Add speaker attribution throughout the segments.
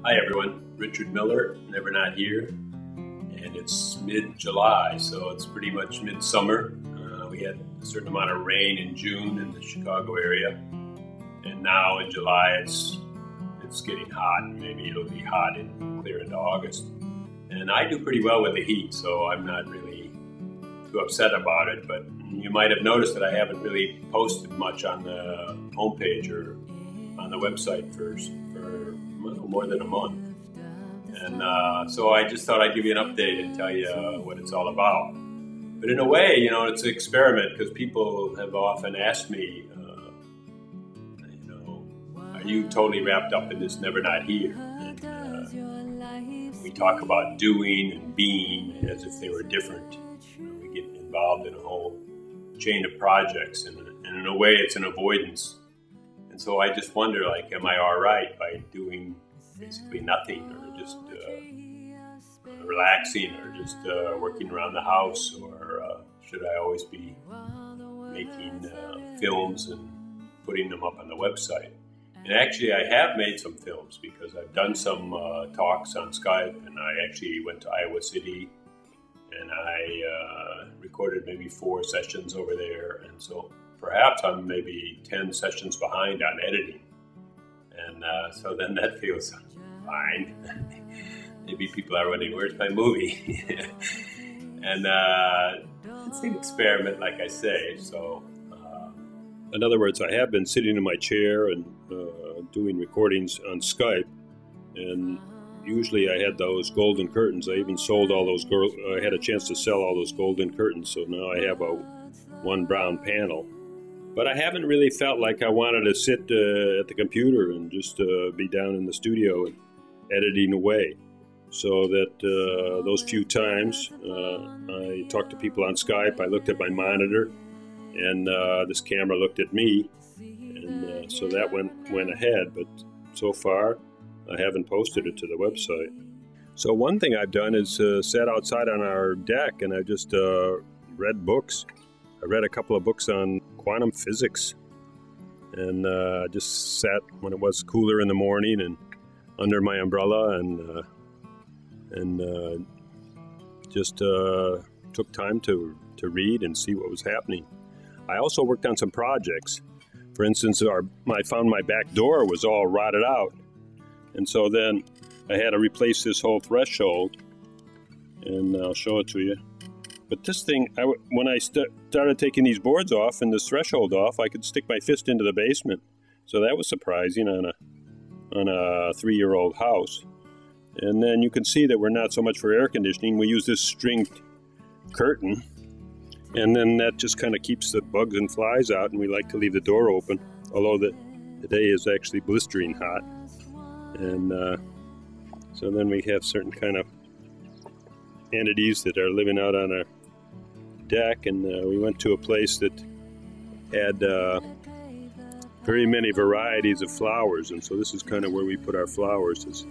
Speaker 1: Hi everyone, Richard Miller, Never Not Here, and it's mid-July, so it's pretty much midsummer. We had a certain amount of rain in June in the Chicago area, and now in July it's getting hot. Maybe it'll be hot and clear into August. And I do pretty well with the heat, so I'm not really too upset about it, but you might have noticed that I haven't really posted much on the homepage or on the website for more than a month. And so I just thought I'd give you an update and tell you what it's all about. But in a way, it's an experiment because people have often asked me, are you totally wrapped up in this Never Not Here? And we talk about doing and being as if they were different. We get involved in a whole chain of projects, and in a way it's an avoidance. And so I just wonder, am I all right by doing basically nothing, or just relaxing, or just working around the house, or should I always be making films and putting them up on the website? And actually I have made some films because I've done some talks on Skype, and I actually went to Iowa City and I recorded maybe 4 sessions over there, and so perhaps I'm maybe 10 sessions behind on editing. And so then that feels fine. Maybe people are wondering, where's my movie? And it's an experiment, like I say. So, in other words, I have been sitting in my chair and doing recordings on Skype. And usually I had those golden curtains. I even sold all those. I had a chance to sell all those golden curtains. So now I have one brown panel. But I haven't really felt like I wanted to sit at the computer and just be down in the studio and editing away. So that those few times I talked to people on Skype, I looked at my monitor, and this camera looked at me, and so that went ahead. But so far, I haven't posted it to the website. So one thing I've done is sat outside on our deck, and I just read books. I read a couple of books on quantum physics, and just sat when it was cooler in the morning and under my umbrella, and just took time to read and see what was happening. I also worked on some projects. For instance, I found my back door was all rotted out, and so then I had to replace this whole threshold, and I'll show it to you. But this thing, when I started taking these boards off and this threshold off, I could stick my fist into the basement. So that was surprising on a 3-year-old house. And then you can see that we're not so much for air conditioning. We use this stringed curtain, and then that just kind of keeps the bugs and flies out, and we like to leave the door open, although the day is actually blistering hot. And so then we have certain kind of entities that are living out on our deck, and we went to a place that had very many varieties of flowers, and so this is kind of where we put our flowers, is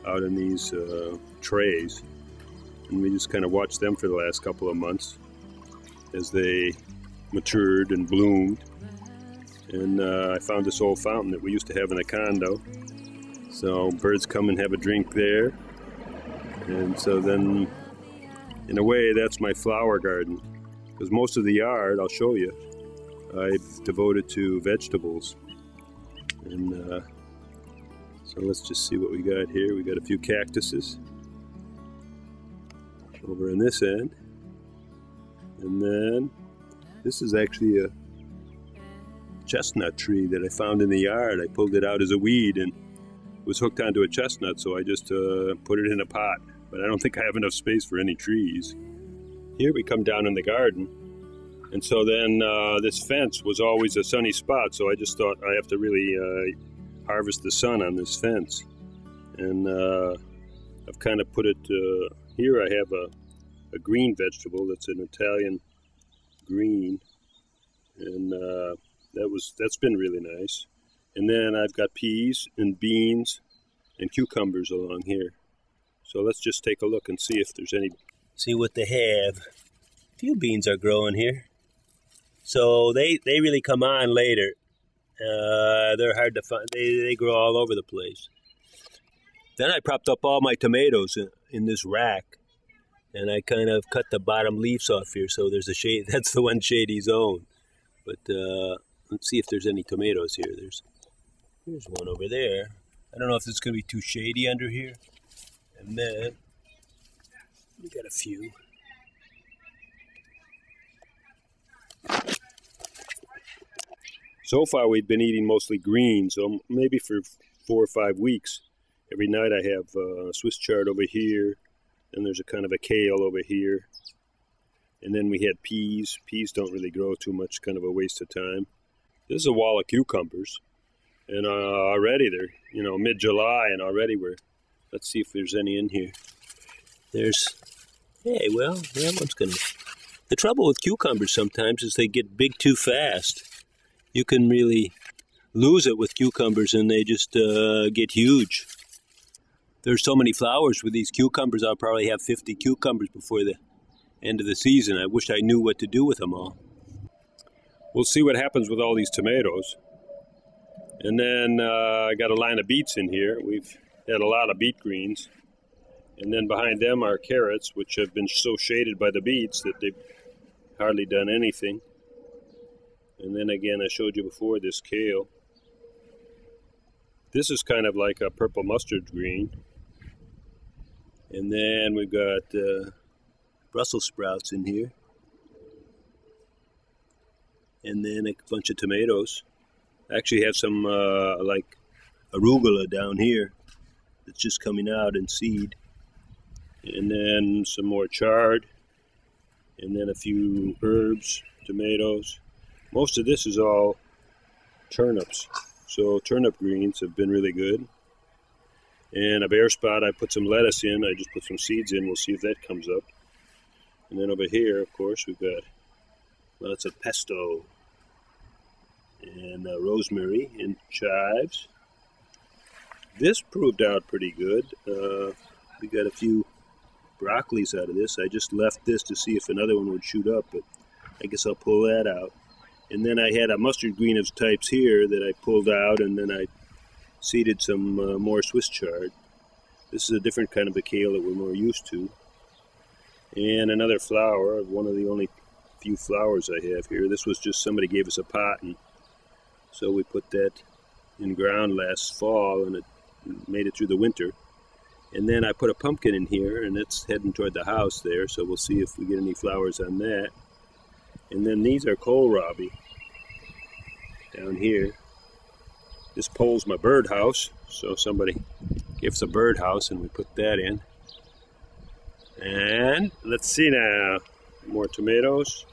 Speaker 1: out in these trays, and we just kind of watched them for the last couple of months as they matured and bloomed. And I found this old fountain that we used to have in the condo, so birds come and have a drink there. And so then, in a way, that's my flower garden, because most of the yard, I'll show you, I've devoted to vegetables. And so let's just see what we got here. We got a few cactuses over in this end. And then this is actually a chestnut tree that I found in the yard. I pulled it out as a weed and it was hooked onto a chestnut, so I just put it in a pot. But I don't think I have enough space for any trees. Here we come down in the garden. And so then this fence was always a sunny spot, so I just thought I have to really harvest the sun on this fence. And I've kind of put it, here I have a green vegetable that's an Italian green. And that's been really nice. And then I've got peas and beans and cucumbers along here. So let's just take a look and see if there's any. See what they have. A few beans are growing here. So they really come on later. They're hard to find. They grow all over the place. Then I propped up all my tomatoes in this rack, and I kind of cut the bottom leaves off here, so there's a shade. That's the one shady zone. But let's see if there's any tomatoes here. There's one over there. I don't know if it's going to be too shady under here. And then we got a few. So far we've been eating mostly green, so maybe for 4 or 5 weeks. Every night I have Swiss chard over here, and there's a kind of a kale over here. And then we had peas. Peas don't really grow too much, kind of a waste of time. This is a wall of cucumbers. And already they're, mid-July, and already let's see if there's any in here. Hey, well, that one's gonna... The trouble with cucumbers sometimes is they get big too fast. You can really lose it with cucumbers, and they just get huge. There's so many flowers with these cucumbers, I'll probably have 50 cucumbers before the end of the season. I wish I knew what to do with them all. We'll see what happens with all these tomatoes. And then I got a line of beets in here. We've had a lot of beet greens. And then behind them are carrots, which have been so shaded by the beets that they've hardly done anything. And then again, I showed you before this kale. This is kind of like a purple mustard green. And then we've got Brussels sprouts in here. And then a bunch of tomatoes. I actually have some like arugula down here that's just coming out in seed. And then some more chard. And then a few herbs, tomatoes. Most of this is all turnips. So turnip greens have been really good. And a bare spot, I put some lettuce in. I just put some seeds in. We'll see if that comes up. And then over here, of course, we've got lots of pesto and rosemary and chives. This proved out pretty good. We got a few broccolis out of this. I just left this to see if another one would shoot up, but I guess I'll pull that out. And then I had a mustard green of types here that I pulled out, and then I seeded some more Swiss chard. This is a different kind of a kale that we're more used to. And another flower, one of the only few flowers I have here. This was just somebody gave us a pot, and so we put that in ground last fall, and it made it through the winter. And then I put a pumpkin in here, and it's heading toward the house there, so we'll see if we get any flowers on that. And then these are kohlrabi down here. This pole's my birdhouse, so somebody gave us a birdhouse, and we put that in. And let's see now, more tomatoes.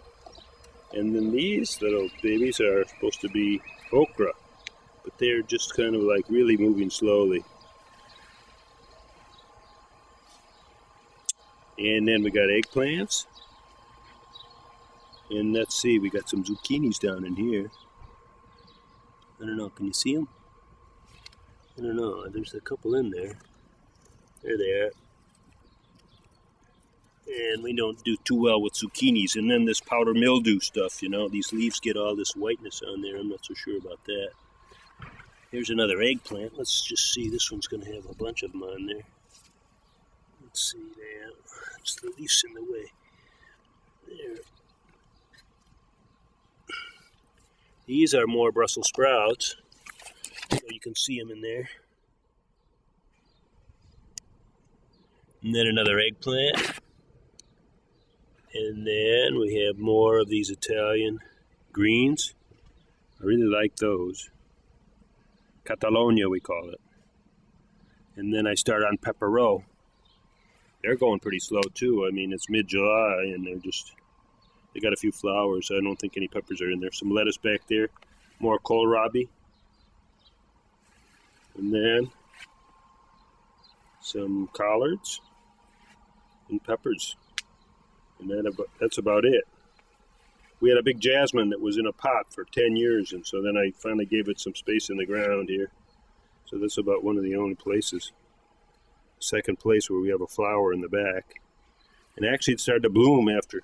Speaker 1: And then these little babies are supposed to be okra, but they're just kind of like really moving slowly. And then we got eggplants. And let's see, we got some zucchinis down in here. I don't know, can you see them? I don't know, there's a couple in there. There they are. And we don't do too well with zucchinis. And then this powder mildew stuff, these leaves get all this whiteness on there. I'm not so sure about that. Here's another eggplant. Let's just see, this one's going to have a bunch of them on there. Let's see there. It's the leaves in the way. There. These are more Brussels sprouts. So you can see them in there. And then another eggplant. And then we have more of these Italian greens. I really like those. Catalonia, we call it. And then I start on pepperoni. They're going pretty slow too. I mean, it's mid-July, and they got a few flowers. I don't think any peppers are in there. Some lettuce back there. More kohlrabi. And then some collards and peppers. And that's about it. We had a big jasmine that was in a pot for 10 years, and so then I finally gave it some space in the ground here. So that's about one of the only places. Second place where we have a flower in the back. And actually it started to bloom after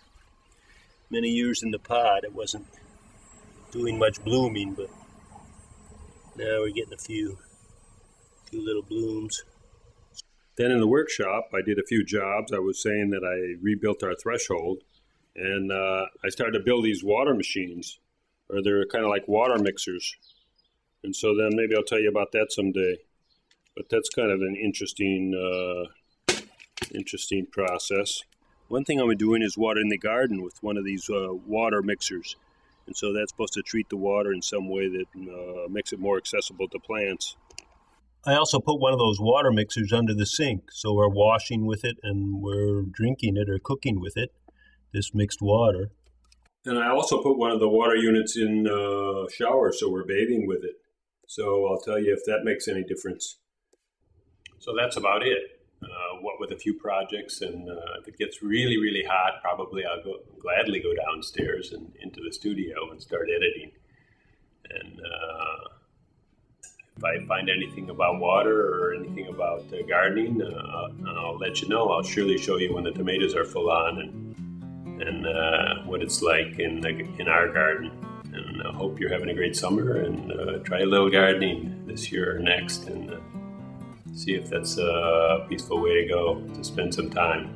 Speaker 1: many years in the pot. It wasn't doing much blooming, but now we're getting a few little blooms. Then in the workshop, I did a few jobs. I was saying that I rebuilt our threshold, and I started to build these water machines, or they're kind of like water mixers. And so then maybe I'll tell you about that someday. But that's kind of an interesting process. One thing I'm doing is watering the garden with one of these water mixers. And so that's supposed to treat the water in some way that makes it more accessible to plants. I also put one of those water mixers under the sink, so we're washing with it and we're drinking it or cooking with it, this mixed water. And I also put one of the water units in the shower, so we're bathing with it. So I'll tell you if that makes any difference. So that's about it. What with a few projects, and if it gets really, really hot, probably I'll gladly go downstairs and into the studio and start editing. And if I find anything about water or anything about gardening, I'll let you know. I'll surely show you when the tomatoes are full on and what it's like in our garden. And I hope you're having a great summer, and try a little gardening this year or next, and see if that's a peaceful way to go to spend some time.